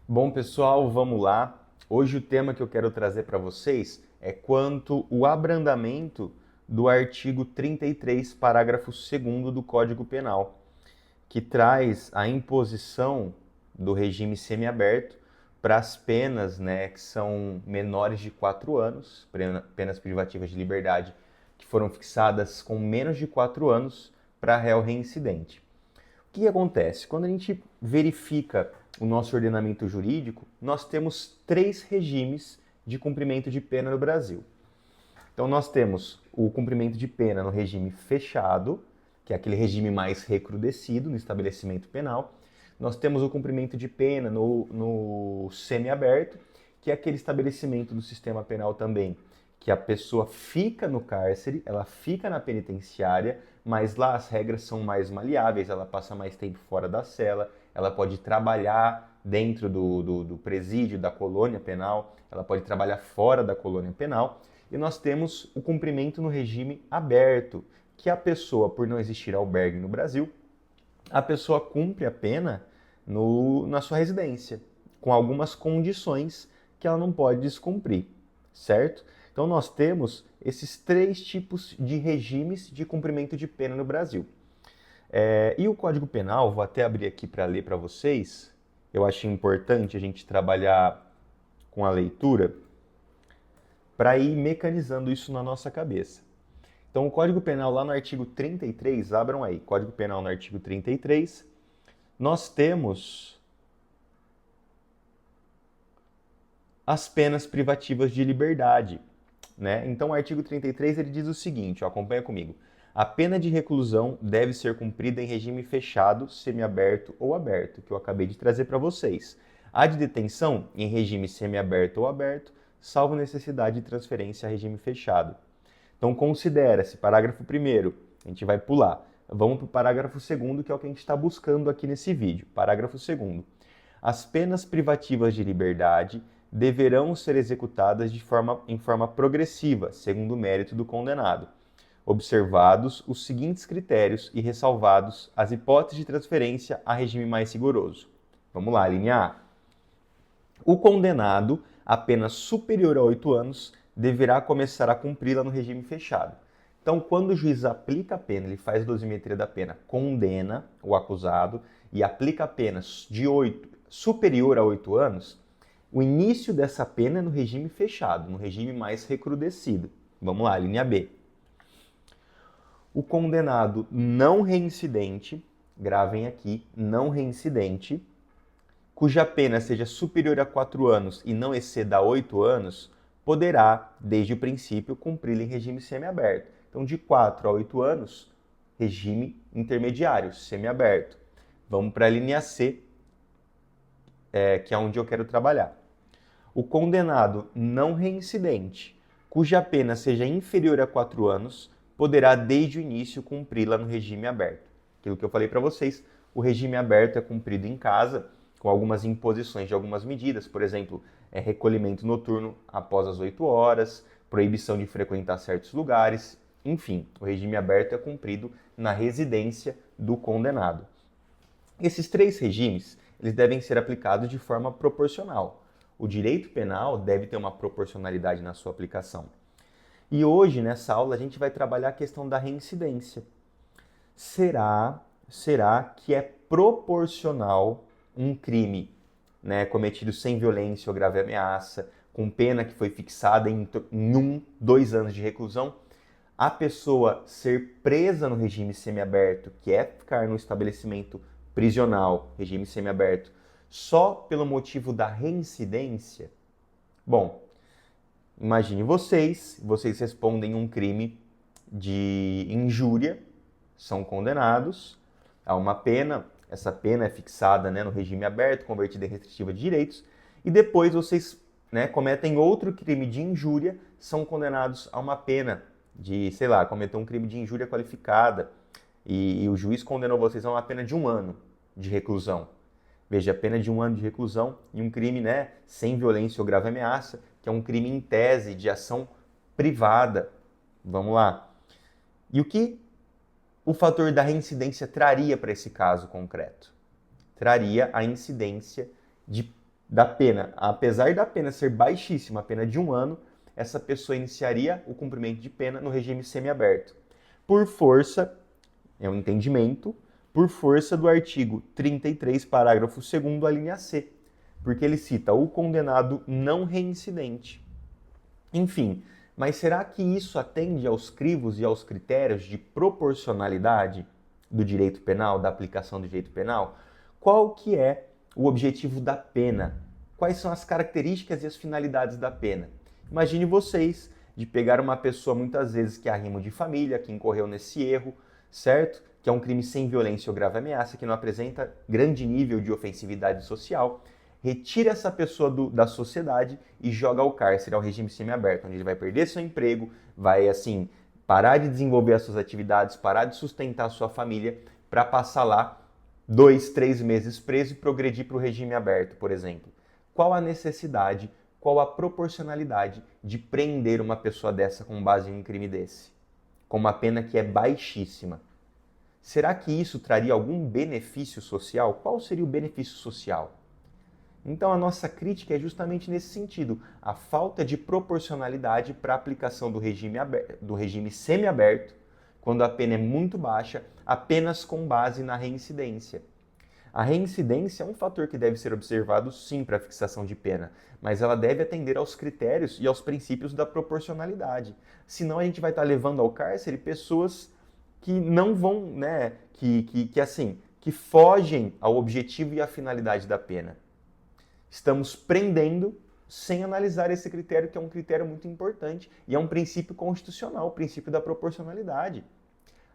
Bom, pessoal, vamos lá. Hoje o tema que eu quero trazer para vocês é quanto o abrandamento do artigo 33, parágrafo 2º do Código Penal, que traz a imposição do regime semiaberto para as penas, né, que são menores de 4 anos, penas privativas de liberdade que foram fixadas com menos de 4 anos para réu reincidente. O que acontece? Quando a gente verifica o nosso ordenamento jurídico, nós temos três regimes de cumprimento de pena no Brasil. Então, nós temos o cumprimento de pena no regime fechado, que é aquele regime mais recrudescido no estabelecimento penal. Nós temos o cumprimento de pena no semiaberto, que é aquele estabelecimento do sistema penal também, que a pessoa fica no cárcere, ela fica na penitenciária, mas lá as regras são mais maleáveis, ela passa mais tempo fora da cela, ela pode trabalhar dentro do presídio, da colônia penal, ela pode trabalhar fora da colônia penal. E nós temos o cumprimento no regime aberto, que a pessoa, por não existir albergue no Brasil, a pessoa cumpre a pena na sua residência, com algumas condições que ela não pode descumprir, certo? Então nós temos esses três tipos de regimes de cumprimento de pena no Brasil. E o Código Penal, vou até abrir aqui para ler para vocês, eu acho importante a gente trabalhar com a leitura para ir mecanizando isso na nossa cabeça. Então, o Código Penal, lá no artigo 33, abram aí, Código Penal no artigo 33, nós temos as penas privativas de liberdade, né? Então, o artigo 33 ele diz o seguinte, ó, acompanha comigo. A pena de reclusão deve ser cumprida em regime fechado, semiaberto ou aberto, que eu acabei de trazer para vocês. A de detenção em regime semiaberto ou aberto, salvo necessidade de transferência a regime fechado. Então, considera-se, parágrafo 1º, a gente vai pular. Vamos para o parágrafo 2º, que é o que a gente está buscando aqui nesse vídeo. Parágrafo 2º. As penas privativas de liberdade deverão ser executadas em forma progressiva, segundo o mérito do condenado, observados os seguintes critérios e ressalvados as hipóteses de transferência a regime mais rigoroso. Vamos lá, linha A. O condenado a pena superior a 8 anos deverá começar a cumpri-la no regime fechado. Então, quando o juiz aplica a pena, ele faz a dosimetria da pena, condena o acusado e aplica a pena superior a 8 anos, o início dessa pena é no regime fechado, no regime mais recrudescido. Vamos lá, linha B. O condenado não reincidente, gravem aqui, não reincidente, cuja pena seja superior a 4 anos e não exceda 8 anos, poderá, desde o princípio, cumpri-la em regime semiaberto. Então, de 4 a 8 anos, regime intermediário, semiaberto. Vamos para a linha C, que é onde eu quero trabalhar. O condenado não reincidente, cuja pena seja inferior a 4 anos, poderá, desde o início, cumpri-la no regime aberto. Aquilo que eu falei para vocês, o regime aberto é cumprido em casa, com algumas imposições de algumas medidas, por exemplo, recolhimento noturno após as 8 horas, proibição de frequentar certos lugares, enfim, o regime aberto é cumprido na residência do condenado. Esses três regimes, eles devem ser aplicados de forma proporcional. O direito penal deve ter uma proporcionalidade na sua aplicação. E hoje, nessa aula, a gente vai trabalhar a questão da reincidência. Será que é proporcional um crime, né, cometido sem violência ou grave ameaça, com pena que foi fixada em 2 anos de reclusão, a pessoa ser presa no regime semiaberto, que é ficar no estabelecimento prisional, regime semiaberto, só pelo motivo da reincidência? Bom, imagine vocês respondem um crime de injúria, são condenados a uma pena, essa pena é fixada, né, no regime aberto, convertida em restritiva de direitos, e depois vocês, né, cometem outro crime de injúria, são condenados a uma pena de, sei lá, cometer um crime de injúria qualificada, e o juiz condenou vocês a uma pena de 1 ano de reclusão. Veja, a pena de 1 ano de reclusão e um crime, né, sem violência ou grave ameaça, que é um crime em tese de ação privada. Vamos lá. E o que o fator da reincidência traria para esse caso concreto? Traria a incidência de da pena, apesar da pena ser baixíssima, a pena de 1 ano, essa pessoa iniciaria o cumprimento de pena no regime semiaberto. Por força, é um entendimento, por força do artigo 33, parágrafo 2º, a linha C, porque ele cita o condenado não reincidente. Enfim, mas será que isso atende aos crivos e aos critérios de proporcionalidade do direito penal, da aplicação do direito penal? Qual que é o objetivo da pena? Quais são as características e as finalidades da pena? Imagine vocês de pegar uma pessoa muitas vezes que é arrimo de família, que incorreu nesse erro, certo? Que é um crime sem violência ou grave ameaça, que não apresenta grande nível de ofensividade social, retira essa pessoa da sociedade e joga ao cárcere, ao regime semiaberto, onde ele vai perder seu emprego, vai, assim, parar de desenvolver as suas atividades, parar de sustentar a sua família, para passar lá 2, 3 meses preso e progredir para o regime aberto, por exemplo. Qual a necessidade, qual a proporcionalidade de prender uma pessoa dessa com base em um crime desse? Com uma pena que é baixíssima. Será que isso traria algum benefício social? Qual seria o benefício social? Então a nossa crítica é justamente nesse sentido, a falta de proporcionalidade para a aplicação do regime semiaberto, quando a pena é muito baixa, apenas com base na reincidência. A reincidência é um fator que deve ser observado sim para a fixação de pena, mas ela deve atender aos critérios e aos princípios da proporcionalidade. Senão a gente vai estar levando ao cárcere pessoas que não vão, né, que fogem ao objetivo e à finalidade da pena. Estamos prendendo sem analisar esse critério, que é um critério muito importante e é um princípio constitucional, o princípio da proporcionalidade.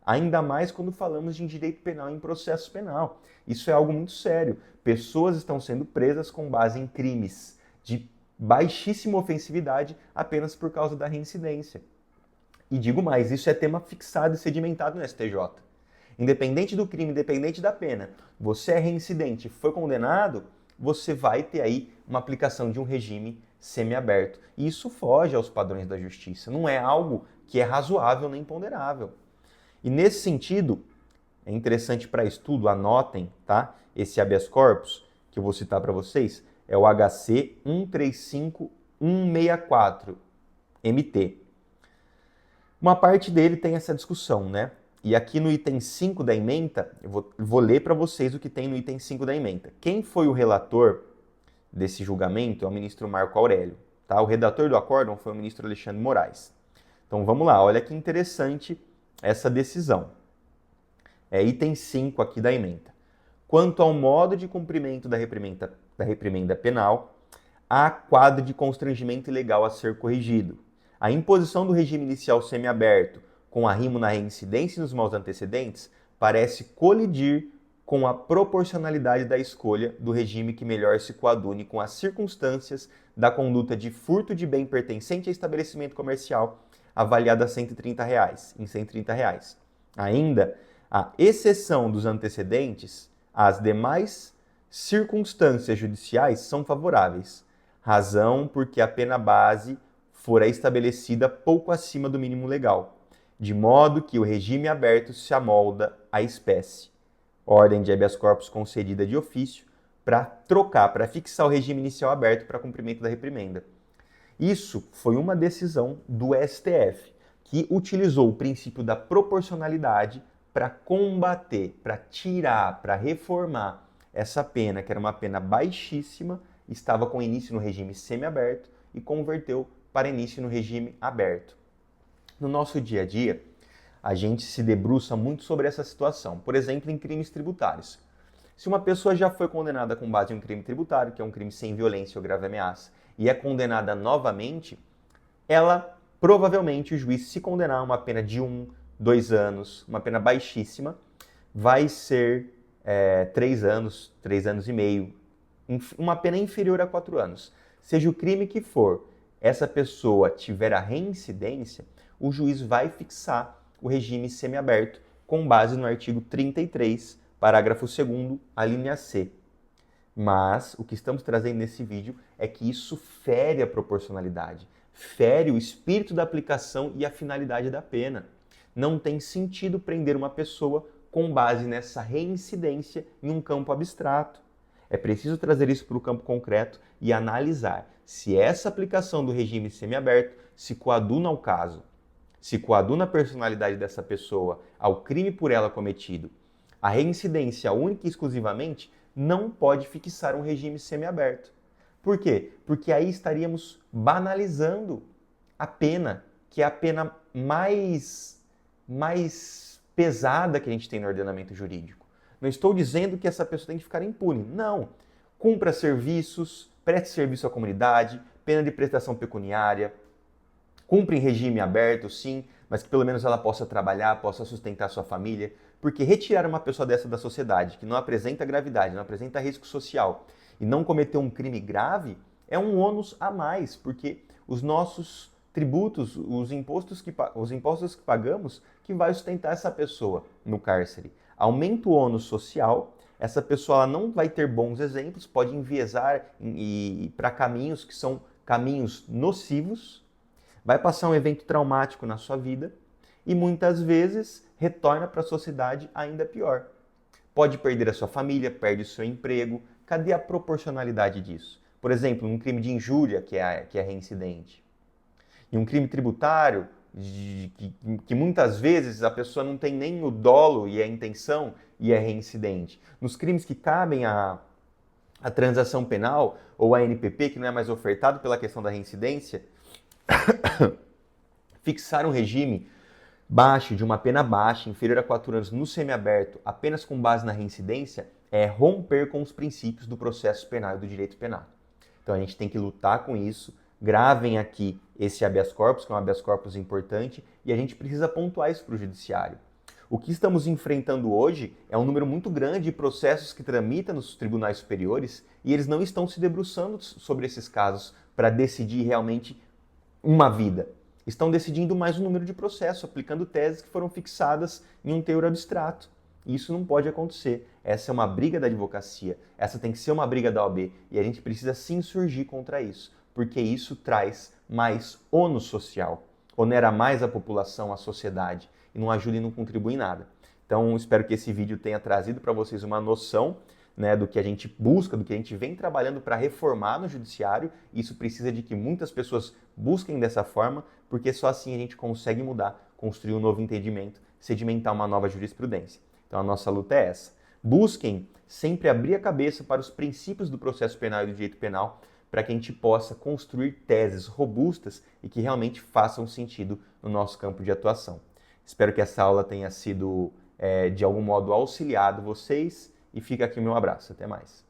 Ainda mais quando falamos de direito penal em processo penal. Isso é algo muito sério. Pessoas estão sendo presas com base em crimes de baixíssima ofensividade apenas por causa da reincidência. E digo mais, isso é tema fixado e sedimentado no STJ. Independente do crime, independente da pena, você é reincidente, foi condenado, você vai ter aí uma aplicação de um regime semiaberto. E isso foge aos padrões da justiça, não é algo que é razoável nem ponderável. E nesse sentido, é interessante para estudo, anotem, tá? Esse habeas corpus, que eu vou citar para vocês, é o HC 135164-MT. Uma parte dele tem essa discussão, né? E aqui no item 5 da ementa, eu vou ler para vocês o que tem no item 5 da ementa. Quem foi o relator desse julgamento é o ministro Marco Aurélio. Tá? O redator do acórdão foi o ministro Alexandre Moraes. Então vamos lá, olha que interessante essa decisão. É item 5 aqui da ementa. Quanto ao modo de cumprimento da reprimenda penal, há quadro de constrangimento ilegal a ser corrigido. A imposição do regime inicial semiaberto com arrimo na reincidência e nos maus antecedentes parece colidir com a proporcionalidade da escolha do regime que melhor se coadune com as circunstâncias da conduta de furto de bem pertencente a estabelecimento comercial, avaliada em R$130. Ainda, a exceção dos antecedentes, as demais circunstâncias judiciais são favoráveis, razão porque a pena base fora estabelecida pouco acima do mínimo legal, de modo que o regime aberto se amolda à espécie. Ordem de habeas corpus concedida de ofício para fixar o regime inicial aberto para cumprimento da reprimenda. Isso foi uma decisão do STF, que utilizou o princípio da proporcionalidade para combater, para tirar, para reformar essa pena, que era uma pena baixíssima, estava com início no regime semiaberto e converteu para início no regime aberto. No nosso dia a dia, a gente se debruça muito sobre essa situação. Por exemplo, em crimes tributários. Se uma pessoa já foi condenada com base em um crime tributário, que é um crime sem violência ou grave ameaça, e é condenada novamente, ela, provavelmente, o juiz, se condenar a uma pena de 1, 2 anos, uma pena baixíssima, vai ser 3 anos, 3 anos e meio, uma pena inferior a 4 anos. Seja o crime que for, essa pessoa tiver a reincidência, o juiz vai fixar o regime semiaberto com base no artigo 33, parágrafo 2º, a linha C. Mas o que estamos trazendo nesse vídeo é que isso fere a proporcionalidade, fere o espírito da aplicação e a finalidade da pena. Não tem sentido prender uma pessoa com base nessa reincidência em um campo abstrato. É preciso trazer isso para o campo concreto e analisar se essa aplicação do regime semiaberto se coaduna ao caso, se coaduna a personalidade dessa pessoa ao crime por ela cometido. A reincidência única e exclusivamente não pode fixar um regime semiaberto. Por quê? Porque aí estaríamos banalizando a pena, que é a pena mais pesada que a gente tem no ordenamento jurídico. Não estou dizendo que essa pessoa tem que ficar impune. Não. Cumpra serviços, preste serviço à comunidade, pena de prestação pecuniária, cumpra em regime aberto, sim, mas que pelo menos ela possa trabalhar, possa sustentar sua família. Porque retirar uma pessoa dessa da sociedade, que não apresenta gravidade, não apresenta risco social, e não cometer um crime grave, é um ônus a mais, porque os nossos tributos, os impostos que pagamos, que vai sustentar essa pessoa no cárcere. Aumenta o ônus social, essa pessoa ela não vai ter bons exemplos, pode enviesar para caminhos que são caminhos nocivos, vai passar um evento traumático na sua vida e muitas vezes retorna para a sociedade ainda pior. Pode perder a sua família, perde o seu emprego. Cadê a proporcionalidade disso? Por exemplo, um crime de injúria, que é reincidente. E um crime tributário, que muitas vezes a pessoa não tem nem o dolo e a intenção e é reincidente. Nos crimes que cabem a transação penal ou a NPP, que não é mais ofertado pela questão da reincidência, fixar um regime baixo, de uma pena baixa, inferior a 4 anos no semiaberto, apenas com base na reincidência, é romper com os princípios do processo penal e do direito penal. Então a gente tem que lutar com isso. Gravem aqui esse habeas corpus, que é um habeas corpus importante, e a gente precisa pontuar isso para o judiciário. O que estamos enfrentando hoje é um número muito grande de processos que tramitam nos tribunais superiores e eles não estão se debruçando sobre esses casos para decidir realmente uma vida. Estão decidindo mais um número de processos, aplicando teses que foram fixadas em um teor abstrato. E isso não pode acontecer. Essa é uma briga da advocacia, essa tem que ser uma briga da OAB e a gente precisa se insurgir contra isso, porque isso traz mais ônus social, onera mais a população, a sociedade, e não ajuda e não contribui em nada. Então, espero que esse vídeo tenha trazido para vocês uma noção, né, do que a gente busca, do que a gente vem trabalhando para reformar no judiciário. Isso precisa de que muitas pessoas busquem dessa forma, porque só assim a gente consegue mudar, construir um novo entendimento, sedimentar uma nova jurisprudência. Então a nossa luta é essa. Busquem sempre abrir a cabeça para os princípios do processo penal e do direito penal, para que a gente possa construir teses robustas e que realmente façam sentido no nosso campo de atuação. Espero que essa aula tenha sido, de algum modo, auxiliado vocês, e fica aqui o meu abraço. Até mais.